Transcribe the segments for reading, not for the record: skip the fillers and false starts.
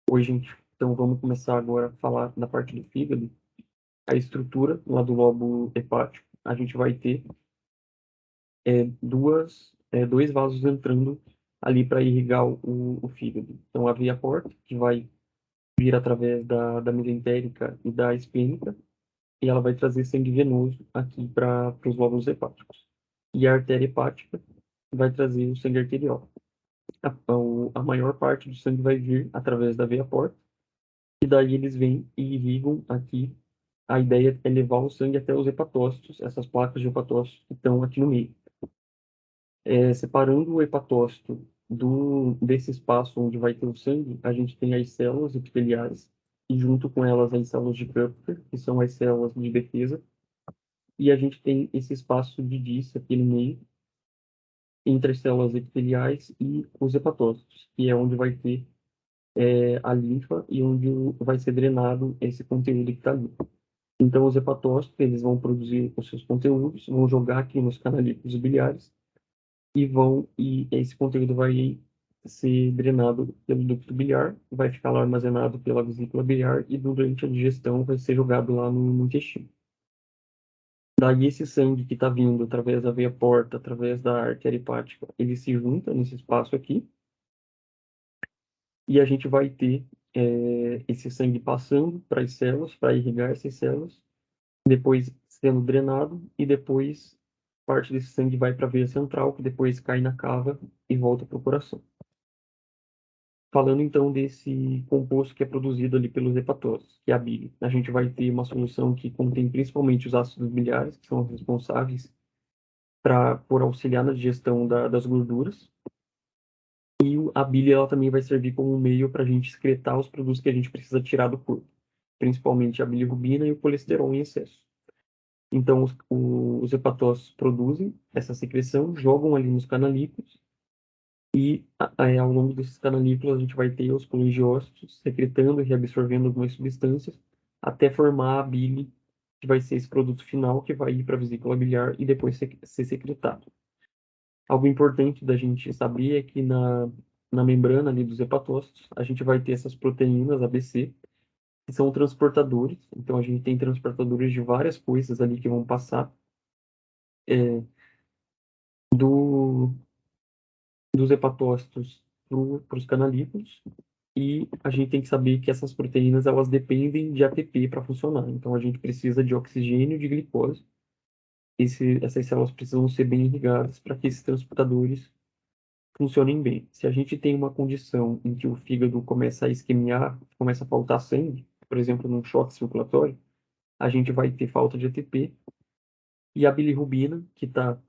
Oi, gente. Então, vamos começar agora a falar da parte do fígado. A estrutura lá do lobo hepático, a gente vai ter dois vasos entrando ali para irrigar o fígado. Então, a veia porta, que vai vir através da mesentérica e da esplênica, e ela vai trazer sangue venoso aqui para os lóbulos hepáticos. E a artéria hepática vai trazer o sangue arterial. A maior parte do sangue vai vir através da veia porta, e daí eles vêm e irrigam aqui. A ideia é levar o sangue até os hepatócitos, essas placas de hepatócitos que estão aqui no meio. Separando o hepatócito desse espaço onde vai ter o sangue, a gente tem as células epiteliais, e junto com elas as células de Kupffer, que são as células de defesa, e a gente tem esse espaço de Disse aqui no meio, entre as células epiteliais e os hepatócitos, que é onde vai ter a linfa e onde vai ser drenado esse conteúdo que está ali. Então, os hepatócitos, eles vão produzir os seus conteúdos, vão jogar aqui nos canalículos biliares e esse conteúdo vai ser drenado pelo ducto biliar, vai ficar lá armazenado pela vesícula biliar e durante a digestão vai ser jogado lá no intestino. Daí esse sangue que está vindo através da veia porta, através da artéria hepática, ele se junta nesse espaço aqui e a gente vai ter esse sangue passando para as células, para irrigar essas células, depois sendo drenado e depois parte desse sangue vai para a veia central, que depois cai na cava e volta para o coração. Falando então desse composto que é produzido ali pelos hepatócitos, que é a bile, a gente vai ter uma solução que contém principalmente os ácidos biliares, que são os responsáveis por auxiliar na digestão das gorduras, e a bile ela também vai servir como um meio para a gente excretar os produtos que a gente precisa tirar do corpo, principalmente a bilirrubina e o colesterol em excesso. Então, os hepatócitos produzem essa secreção, jogam ali nos canalículos, e ao longo desses canalículos a gente vai ter os colingiócitos secretando e reabsorvendo algumas substâncias, até formar a bile, que vai ser esse produto final que vai ir para a vesícula biliar e depois ser secretado. Algo importante da gente saber é que na membrana ali dos hepatócitos, a gente vai ter essas proteínas ABC, que são transportadores. Então, a gente tem transportadores de várias coisas ali que vão passar é, do, dos hepatócitos para os canalículos, e a gente tem que saber que essas proteínas elas dependem de ATP para funcionar. Então a gente precisa de oxigênio e de glicose. Essas células precisam ser bem irrigadas para que esses transportadores funcionem bem. Se a gente tem uma condição em que o fígado começa a isquemiar, começa a faltar sangue, por exemplo, num choque circulatório, a gente vai ter falta de ATP, e a bilirrubina, que está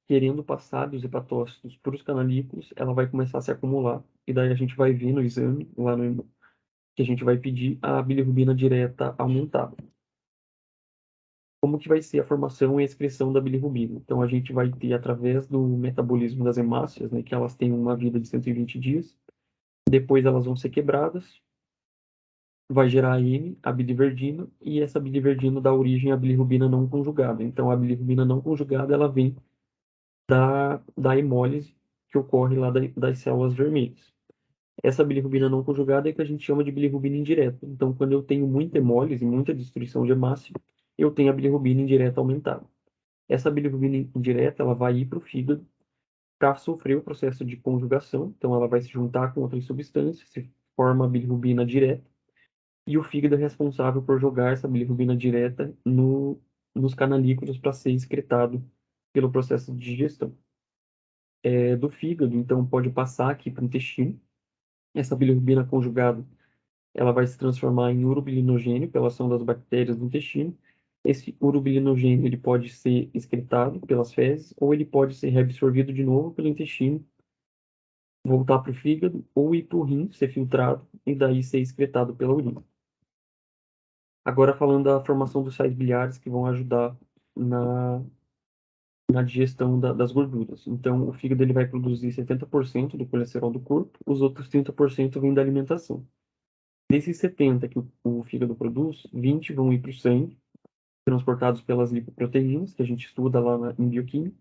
querendo passar dos hepatócitos para os canalículos, ela vai começar a se acumular. E daí a gente vai ver no exame, lá no, que a gente vai pedir a bilirrubina direta aumentada. Como que vai ser a formação e a excreção da bilirrubina? Então, a gente vai ter, através do metabolismo das hemácias, né, que elas têm uma vida de 120 dias, depois elas vão ser quebradas, vai gerar a M, a biliverdina, e essa biliverdina dá origem à bilirrubina não conjugada. Então, a bilirrubina não conjugada, ela vem da hemólise que ocorre lá das células vermelhas. Essa bilirrubina não conjugada é que a gente chama de bilirrubina indireta. Então, quando eu tenho muita hemólise, muita destruição de hemácia, eu tenho a bilirrubina indireta aumentada. Essa bilirrubina indireta, ela vai ir para o fígado para sofrer o processo de conjugação. Então, ela vai se juntar com outras substâncias, se forma a bilirrubina direta, e o fígado é responsável por jogar essa bilirrubina direta nos canalículos para ser excretado pelo processo de digestão. Do fígado, então, pode passar aqui para o intestino. Essa bilirrubina conjugada ela vai se transformar em urobilinogênio pela ação das bactérias do intestino. Esse urobilinogênio ele pode ser excretado pelas fezes ou ele pode ser reabsorvido de novo pelo intestino, voltar para o fígado ou ir para o rim, ser filtrado e daí ser excretado pela urina. Agora falando da formação dos sais biliares que vão ajudar na, na digestão das gorduras. Então, o fígado ele vai produzir 70% do colesterol do corpo, os outros 30% vêm da alimentação. Desses 70 que o fígado produz, 20 vão ir para o sangue, transportados pelas lipoproteínas, que a gente estuda lá em bioquímica,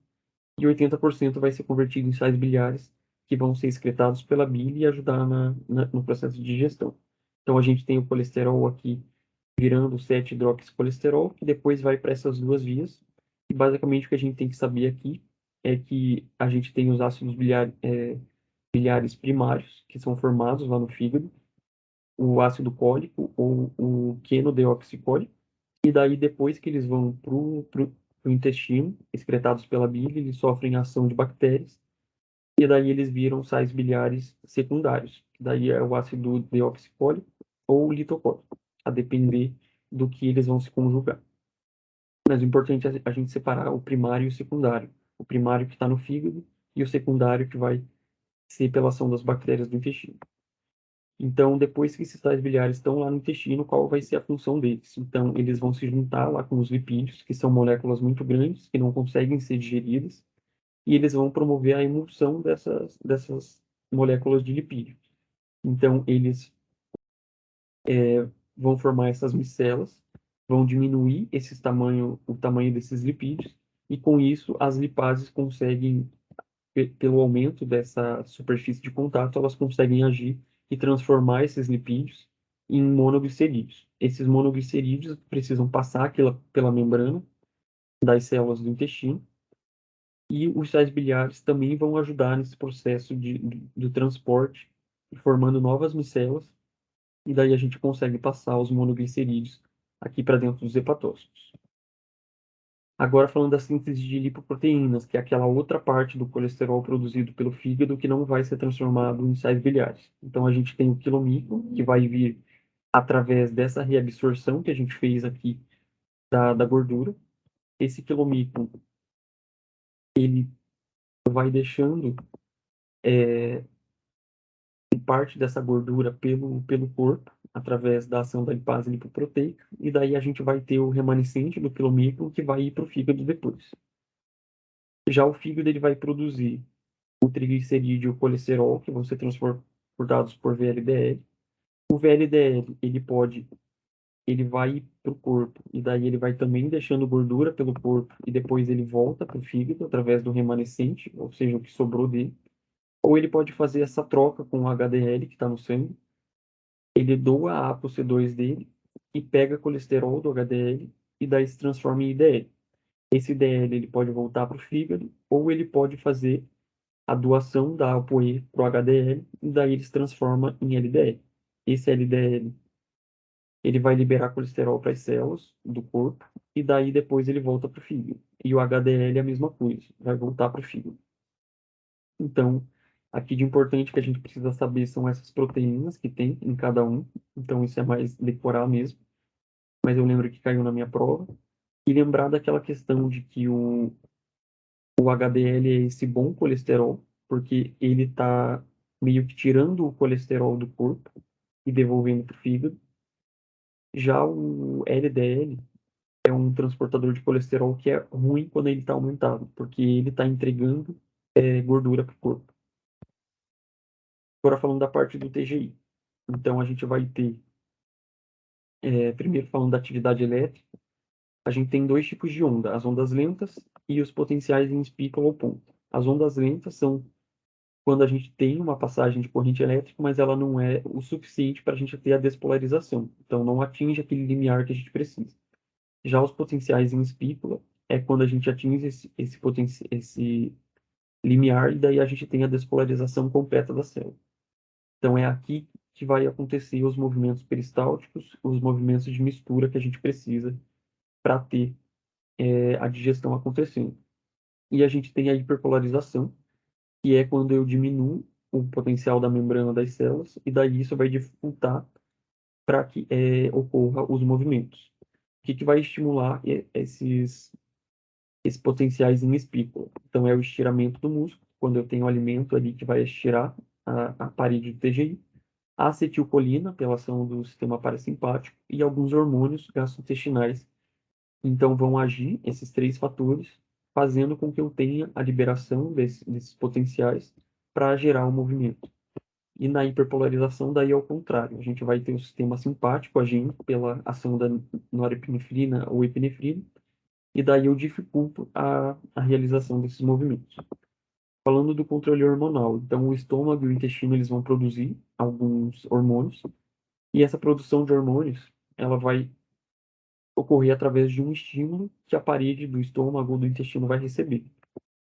e 80% vai ser convertido em sais biliares, que vão ser excretados pela bile e ajudar no processo de digestão. Então, a gente tem o colesterol aqui virando 7-hidroxicolesterol, que depois vai para essas duas vias. E basicamente o que a gente tem que saber aqui é que a gente tem os ácidos biliares primários, que são formados lá no fígado, o ácido cólico ou o quenodeoxicólico, e daí depois que eles vão para o intestino, excretados pela bile, eles sofrem ação de bactérias, e daí eles viram sais biliares secundários, que daí é o ácido deoxicólico ou litocólico, a depender do que eles vão se conjugar. Mas o importante é a gente separar o primário e o secundário. O primário que está no fígado e o secundário que vai ser pela ação das bactérias do intestino. Então, depois que esses sais biliares estão lá no intestino, qual vai ser a função deles? Então, eles vão se juntar lá com os lipídios, que são moléculas muito grandes, que não conseguem ser digeridas, e eles vão promover a emulsão dessas moléculas de lipídio. Então, eles vão formar essas micelas, vão diminuir o tamanho desses lipídios, e com isso as lipases conseguem, pelo aumento dessa superfície de contato, elas conseguem agir e transformar esses lipídios em monoglicerídeos. Esses monoglicerídeos precisam passar pela membrana das células do intestino, e os sais biliares também vão ajudar nesse processo do transporte, formando novas micelas, e daí a gente consegue passar os monoglicerídeos aqui para dentro dos hepatócitos. Agora falando da síntese de lipoproteínas, que é aquela outra parte do colesterol produzido pelo fígado que não vai ser transformado em sais biliares. Então a gente tem o quilomicro, que vai vir através dessa reabsorção que a gente fez aqui da gordura. Esse quilomicro, ele vai deixando parte dessa gordura pelo corpo, através da ação da lipase lipoproteica, e daí a gente vai ter o remanescente do quilomicro que vai ir para o fígado depois. Já o fígado ele vai produzir o triglicerídeo e o colesterol, que vão ser transportados por VLDL. O VLDL, ele vai para o corpo, e daí ele vai também deixando gordura pelo corpo, e depois ele volta para o fígado através do remanescente, ou seja, o que sobrou dele. Ou ele pode fazer essa troca com o HDL que está no sangue, ele doa a ApoC2 dele e pega colesterol do HDL e daí se transforma em IDL. Esse IDL ele pode voltar para o fígado ou ele pode fazer a doação da ApoE para o HDL e daí ele se transforma em LDL. Esse LDL ele vai liberar colesterol para as células do corpo e daí depois ele volta para o fígado. E o HDL é a mesma coisa, vai voltar para o fígado. Então, aqui de importante que a gente precisa saber são essas proteínas que tem em cada um. Então, isso é mais decorar mesmo. Mas eu lembro que caiu na minha prova. E lembrar daquela questão de que o HDL é esse bom colesterol, porque ele está meio que tirando o colesterol do corpo e devolvendo para o fígado. Já o LDL é um transportador de colesterol que é ruim quando ele está aumentado, porque ele está entregando gordura para o corpo. Agora falando da parte do TGI. Então a gente vai ter, primeiro falando da atividade elétrica, a gente tem dois tipos de onda, as ondas lentas e os potenciais em espículo ou ponta. As ondas lentas são quando a gente tem uma passagem de corrente elétrica, mas ela não é o suficiente para a gente ter a despolarização. Então não atinge aquele limiar que a gente precisa. Já os potenciais em espícula é quando a gente atinge esse limiar e daí a gente tem a despolarização completa da célula. Então é aqui que vai acontecer os movimentos peristálticos, os movimentos de mistura que a gente precisa para ter a digestão acontecendo. E a gente tem a hiperpolarização, que é quando eu diminuo o potencial da membrana das células, e daí isso vai dificultar para que ocorra os movimentos. O que vai estimular esses potenciais em espícula? Então, é o estiramento do músculo, quando eu tenho alimento ali que vai estirar a parede do TGI, a acetilcolina, pela ação do sistema parasimpático, e alguns hormônios gastrointestinais. Então, vão agir esses três fatores, fazendo com que eu tenha a liberação desses potenciais para gerar o movimento. E na hiperpolarização, daí é o contrário. A gente vai ter o sistema simpático agindo pela ação da norepinefrina ou epinefrina, e daí eu dificulto a realização desses movimentos. Falando do controle hormonal, então o estômago e o intestino eles vão produzir alguns hormônios, e essa produção de hormônios, ela vai ocorrer através de um estímulo que a parede do estômago ou do intestino vai receber.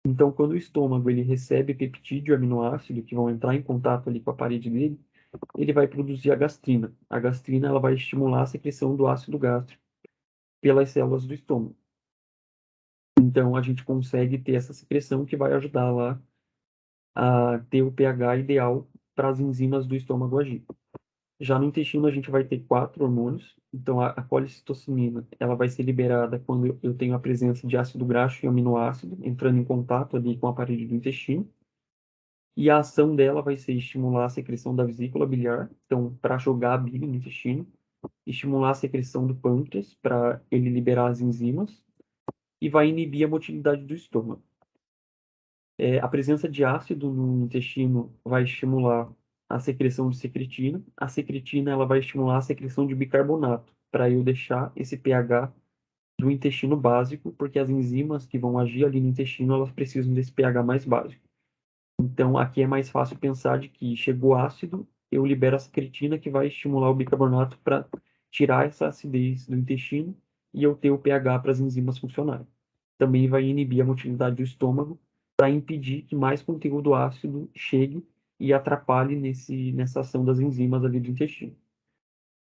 Então, quando o estômago ele recebe peptídeo e aminoácido que vão entrar em contato ali com a parede dele, ele vai produzir a gastrina. A gastrina ela vai estimular a secreção do ácido gástrico pelas células do estômago. Então, a gente consegue ter essa secreção que vai ajudar lá a ter o pH ideal para as enzimas do estômago agir. Já no intestino, a gente vai ter quatro hormônios. Então, a colicitocinina, ela vai ser liberada quando eu tenho a presença de ácido graxo e aminoácido entrando em contato ali com a parede do intestino. E a ação dela vai ser estimular a secreção da vesícula biliar, então, para jogar a bile no intestino, estimular a secreção do pâncreas, para ele liberar as enzimas, e vai inibir a motilidade do estômago. A presença de ácido no intestino vai estimular a secreção de secretina. A secretina ela vai estimular a secreção de bicarbonato, para eu deixar esse pH do intestino básico, porque as enzimas que vão agir ali no intestino, elas precisam desse pH mais básico. Então, aqui é mais fácil pensar de que chegou ácido, eu libero a secretina que vai estimular o bicarbonato para tirar essa acidez do intestino e eu ter o pH para as enzimas funcionarem. Também vai inibir a motilidade do estômago para impedir que mais conteúdo ácido chegue e atrapalhe nessa ação das enzimas ali do intestino.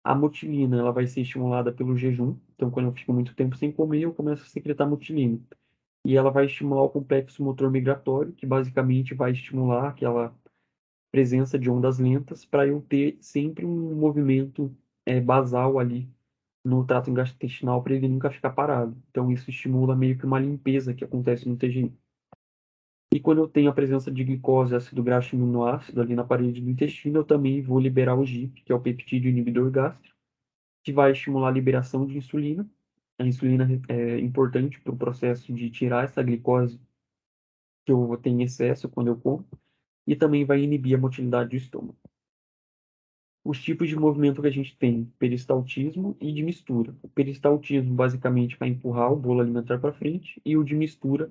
A mutilina, ela vai ser estimulada pelo jejum. Então, quando eu fico muito tempo sem comer, eu começo a secretar mutilina. E ela vai estimular o complexo motor migratório, que basicamente vai estimular aquela presença de ondas lentas para eu ter sempre um movimento basal ali no trato gastrointestinal para ele nunca ficar parado. Então isso estimula meio que uma limpeza que acontece no TGI. E quando eu tenho a presença de glicose, ácido graxo e aminoácido ali na parede do intestino, eu também vou liberar o GIP, que é o peptídeo inibidor gástrico, que vai estimular a liberação de insulina. A insulina é importante para o processo de tirar essa glicose que eu tenho em excesso quando eu como, e também vai inibir a motilidade do estômago. Os tipos de movimento que a gente tem, peristaltismo e de mistura. O peristaltismo, basicamente, para empurrar o bolo alimentar para frente, e o de mistura,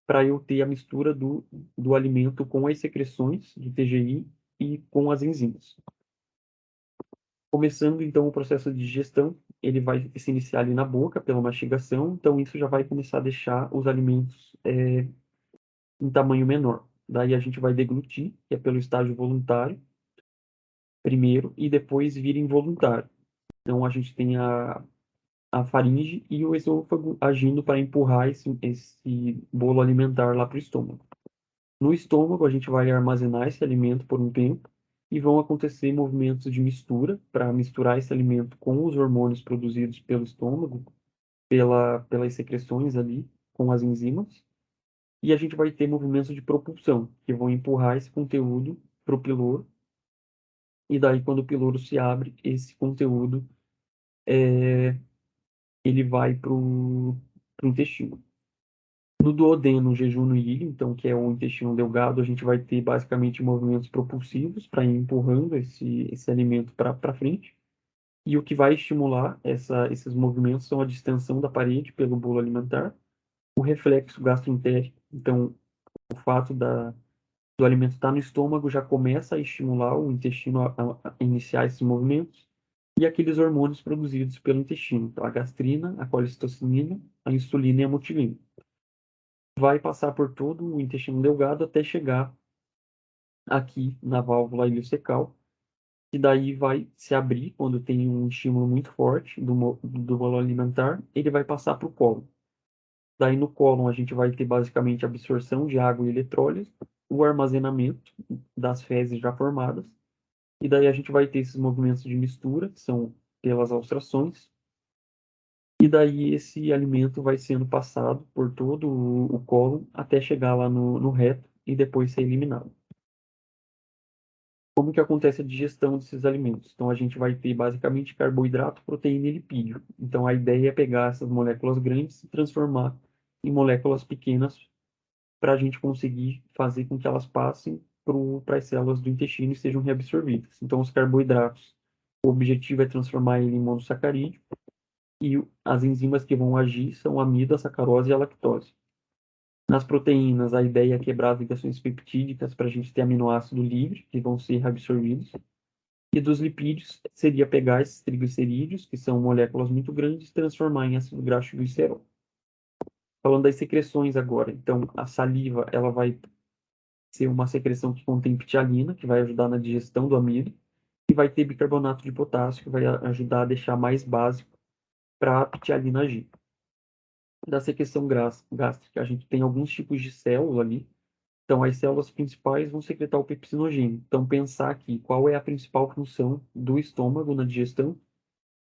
para eu ter a mistura do alimento com as secreções do TGI e com as enzimas. Começando, então, o processo de digestão, ele vai se iniciar ali na boca, pela mastigação, então isso já vai começar a deixar os alimentos em tamanho menor. Daí a gente vai deglutir, que é pelo estágio voluntário, primeiro, e depois vira involuntário. Então a gente tem a faringe e o esôfago agindo para empurrar esse bolo alimentar lá para o estômago. No estômago, a gente vai armazenar esse alimento por um tempo e vão acontecer movimentos de mistura para misturar esse alimento com os hormônios produzidos pelo estômago, pelas secreções ali, com as enzimas. E a gente vai ter movimentos de propulsão, que vão empurrar esse conteúdo para o piloro. E daí, quando o piloro se abre, esse conteúdo ele vai para o intestino. No duodeno, jejum no ilho, então, que é o intestino delgado, a gente vai ter basicamente movimentos propulsivos para ir empurrando esse alimento para frente. E o que vai estimular esses movimentos são a distensão da parede pelo bolo alimentar, o reflexo gastroentérico, então, o fato do alimento estar no estômago já começa a estimular o intestino a iniciar esses movimentos, e aqueles hormônios produzidos pelo intestino, então a gastrina, a colicistocinina, a insulina e a mutilina. Vai passar por todo o intestino delgado até chegar aqui na válvula ileocecal, que daí vai se abrir quando tem um estímulo muito forte do bolo alimentar, ele vai passar para o cólon. Daí no cólon a gente vai ter basicamente a absorção de água e eletrólise, o armazenamento das fezes já formadas, e daí a gente vai ter esses movimentos de mistura, que são pelas ultrações, e daí esse alimento vai sendo passado por todo o cólon até chegar lá no reto e depois ser eliminado. Como que acontece a digestão desses alimentos? Então a gente vai ter basicamente carboidrato, proteína e lipídio. Então a ideia é pegar essas moléculas grandes e transformar em moléculas pequenas para a gente conseguir fazer com que elas passem para as células do intestino e sejam reabsorvidas. Então os carboidratos, o objetivo é transformar ele em monossacarídeo e as enzimas que vão agir são a amida, a sacarose e a lactose. Nas proteínas, a ideia é quebrar as ligações peptídicas para a gente ter aminoácido livre, que vão ser reabsorvidos. E dos lipídios, seria pegar esses triglicerídeos, que são moléculas muito grandes, transformar em ácido graxo glicerol. Falando das secreções agora, então a saliva ela vai ser uma secreção que contém ptialina, que vai ajudar na digestão do amido, e vai ter bicarbonato de potássio, que vai ajudar a deixar mais básico para a ptialina agir. Da secreção gástrica, a gente tem alguns tipos de célula ali. Então, as células principais vão secretar o pepsinogênio. Então, pensar aqui qual é a principal função do estômago na digestão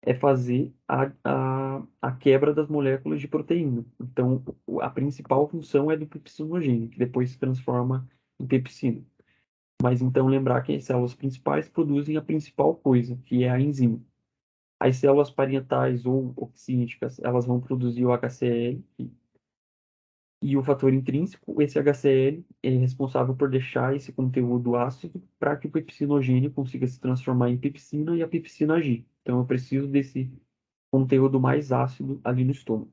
é fazer a quebra das moléculas de proteína. Então, a principal função é do pepsinogênio, que depois se transforma em pepsina. Mas então lembrar que as células principais produzem a principal coisa, que é a enzima. As células parietais ou oxínicas, elas vão produzir o HCl e o fator intrínseco. Esse HCl é responsável por deixar esse conteúdo ácido para que o pepsinogênio consiga se transformar em pepsina e a pepsina agir. Então eu preciso desse conteúdo mais ácido ali no estômago.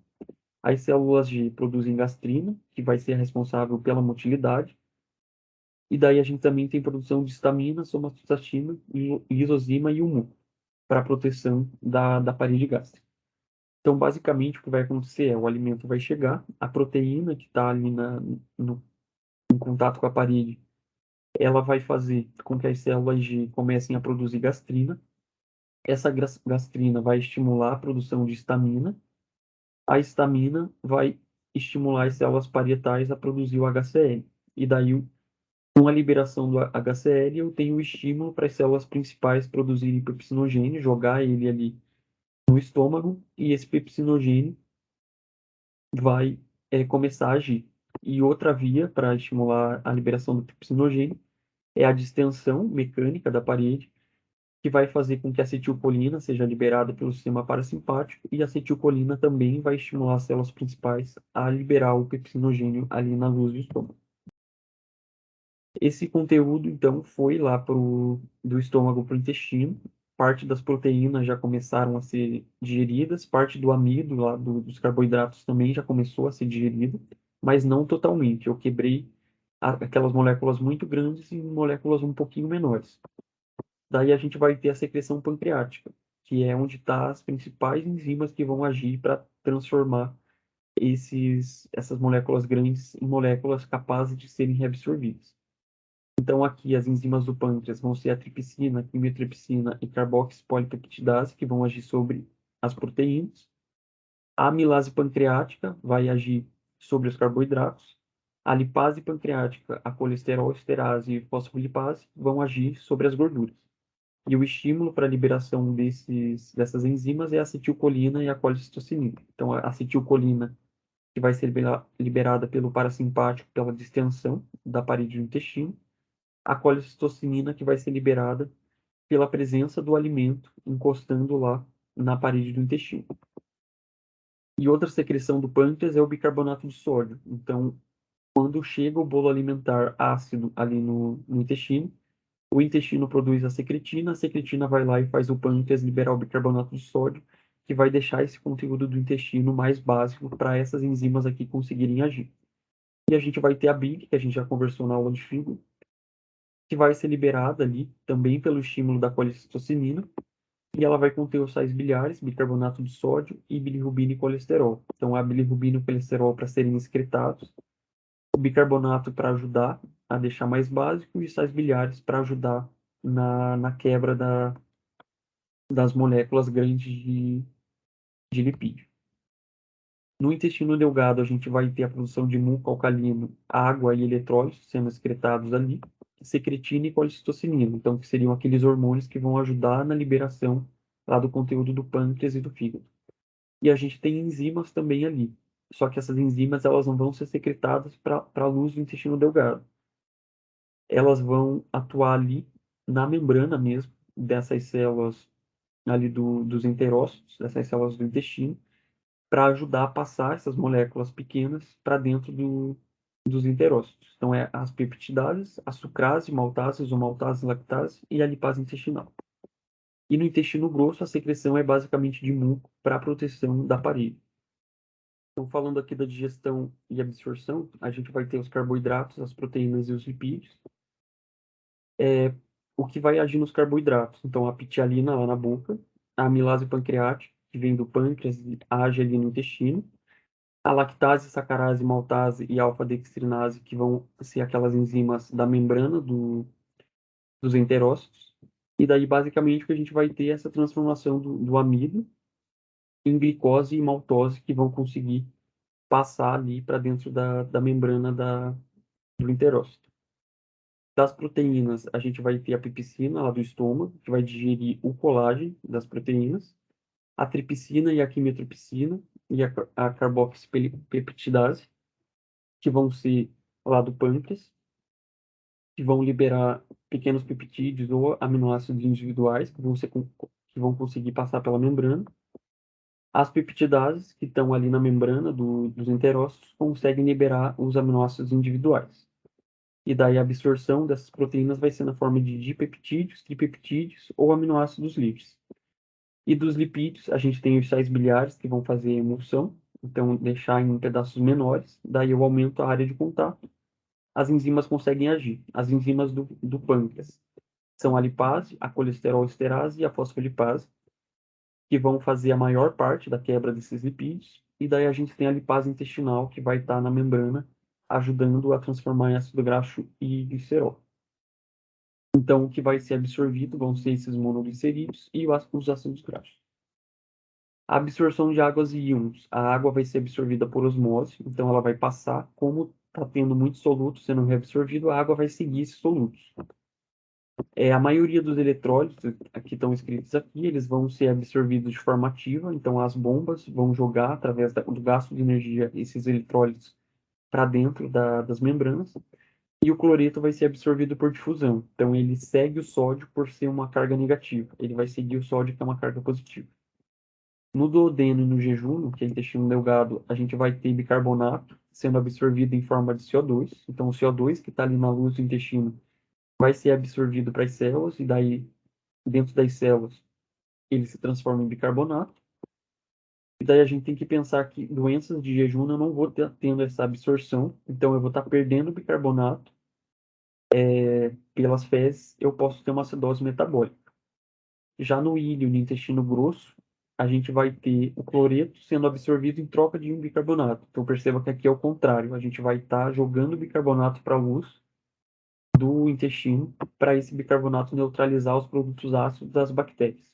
As células G produzem gastrina, que vai ser responsável pela motilidade. E daí a gente também tem produção de histamina, somatostatina, lisozima e humo para proteção da parede gástrica. Então, basicamente, o que vai acontecer é o alimento vai chegar, a proteína que está ali no, em contato com a parede, ela vai fazer com que as células G comecem a produzir gastrina. Essa gastrina vai estimular a produção de histamina. A histamina vai estimular as células parietais a produzir o HCl. E daí, com a liberação do HCl, eu tenho o estímulo para as células principais produzirem pepsinogênio, jogar ele ali no estômago, e esse pepsinogênio vai começar a agir. E outra via para estimular a liberação do pepsinogênio é a distensão mecânica da parede, que vai fazer com que a acetilcolina seja liberada pelo sistema parasimpático, e a acetilcolina também vai estimular as células principais a liberar o pepsinogênio ali na luz do estômago. Esse conteúdo, então, foi lá do estômago para o intestino. Parte das proteínas já começaram a ser digeridas, parte do amido, lá dos carboidratos, também já começou a ser digerida, mas não totalmente. Eu quebrei aquelas moléculas muito grandes em moléculas um pouquinho menores. Daí a gente vai ter a secreção pancreática, que é onde estão as principais enzimas que vão agir para transformar essas moléculas grandes em moléculas capazes de serem reabsorvidas. Então, aqui as enzimas do pâncreas vão ser a tripsina, quimiotripsina e carboxypolipeptidase, que vão agir sobre as proteínas. A amilase pancreática vai agir sobre os carboidratos. A lipase pancreática, a colesterol esterase e fosfolipase vão agir sobre as gorduras. E o estímulo para a liberação dessas enzimas é a acetilcolina e a colecistocinina. Então, a acetilcolina, que vai ser liberada pelo parasimpático pela distensão da parede do intestino, a colecistocinina, que vai ser liberada pela presença do alimento encostando lá na parede do intestino. E outra secreção do pâncreas é o bicarbonato de sódio. Então, quando chega o bolo alimentar ácido ali no intestino, o intestino produz a secretina vai lá e faz o pâncreas liberar o bicarbonato de sódio, que vai deixar esse conteúdo do intestino mais básico para essas enzimas aqui conseguirem agir. E a gente vai ter a bile, que a gente já conversou na aula de fígado, que vai ser liberada ali também pelo estímulo da colecistocinina, e ela vai conter os sais biliares, bicarbonato de sódio e bilirrubina e colesterol. Então, a bilirrubina e o colesterol para serem excretados, o bicarbonato para ajudar a deixar mais básico e os sais biliares para ajudar na quebra das moléculas grandes de lipídio. No intestino delgado, a gente vai ter a produção de muco alcalino, água e eletrólitos sendo excretados ali, secretina e colecistocinina, então que seriam aqueles hormônios que vão ajudar na liberação lá do conteúdo do pâncreas e do fígado. E a gente tem enzimas também ali, só que essas enzimas elas não vão ser secretadas para a luz do intestino delgado. Elas vão atuar ali na membrana mesmo dessas células ali dos enterócitos, dessas células do intestino, para ajudar a passar essas moléculas pequenas para dentro dos enterócitos. Então, é as peptidases, a sucrase, maltase, isomaltase, lactase e a lipase intestinal. E no intestino grosso, a secreção é basicamente de muco para a proteção da parede. Então, falando aqui da digestão e absorção, a gente vai ter os carboidratos, as proteínas e os lipídios. O que vai agir nos carboidratos? Então, a pitialina lá na boca, a amilase pancreática, que vem do pâncreas e age ali no intestino, a lactase, sacarase, maltase e alfa-dextrinase, que vão ser aquelas enzimas da membrana dos enterócitos. E daí, basicamente, o que a gente vai ter é essa transformação do amido em glicose e maltose, que vão conseguir passar ali para dentro da membrana do enterócito. Das proteínas, a gente vai ter a pepsina lá do estômago, que vai digerir o colágeno das proteínas, a tripsina e a quimiotropicina e a carboxipeptidase, que vão ser lá do pâncreas, que vão liberar pequenos peptídeos ou aminoácidos individuais que vão conseguir passar pela membrana. As peptidases, que estão ali na membrana dos enterócitos, conseguem liberar os aminoácidos individuais. E daí a absorção dessas proteínas vai ser na forma de dipeptídeos, tripeptídeos ou aminoácidos livres. E dos lipídios, a gente tem os sais biliares que vão fazer a emulsão, então deixar em pedaços menores, daí eu aumento a área de contato. As enzimas conseguem agir. As enzimas do pâncreas são a lipase, a colesterol esterase e a fosfolipase, que vão fazer a maior parte da quebra desses lipídios. E daí a gente tem a lipase intestinal, que vai estar na membrana, ajudando a transformar em ácido graxo e glicerol. Então, o que vai ser absorvido vão ser esses monoglicerídeos e os ácidos graxos. A absorção de águas e íons. A água vai ser absorvida por osmose, então ela vai passar, como está tendo muitos solutos sendo reabsorvido, a água vai seguir esses solutos. A maioria dos eletrólitos que estão escritos aqui, eles vão ser absorvidos de forma ativa, então as bombas vão jogar, através do gasto de energia, esses eletrólitos para dentro das membranas, e o cloreto vai ser absorvido por difusão. Então, ele segue o sódio por ser uma carga negativa. Ele vai seguir o sódio, que é uma carga positiva. No duodeno e no jejum, que é intestino delgado, a gente vai ter bicarbonato sendo absorvido em forma de CO2. Então, o CO2 que está ali na luz do intestino vai ser absorvido para as células, e daí, dentro das células, ele se transforma em bicarbonato. E daí a gente tem que pensar que doenças de jejum eu não vou ter tendo essa absorção, então eu vou estar perdendo bicarbonato pelas fezes, eu posso ter uma acidose metabólica. Já no íleo, no intestino grosso, a gente vai ter o cloreto sendo absorvido em troca de um bicarbonato. Então perceba que aqui é o contrário, a gente vai estar jogando bicarbonato para a luz do intestino para esse bicarbonato neutralizar os produtos ácidos das bactérias.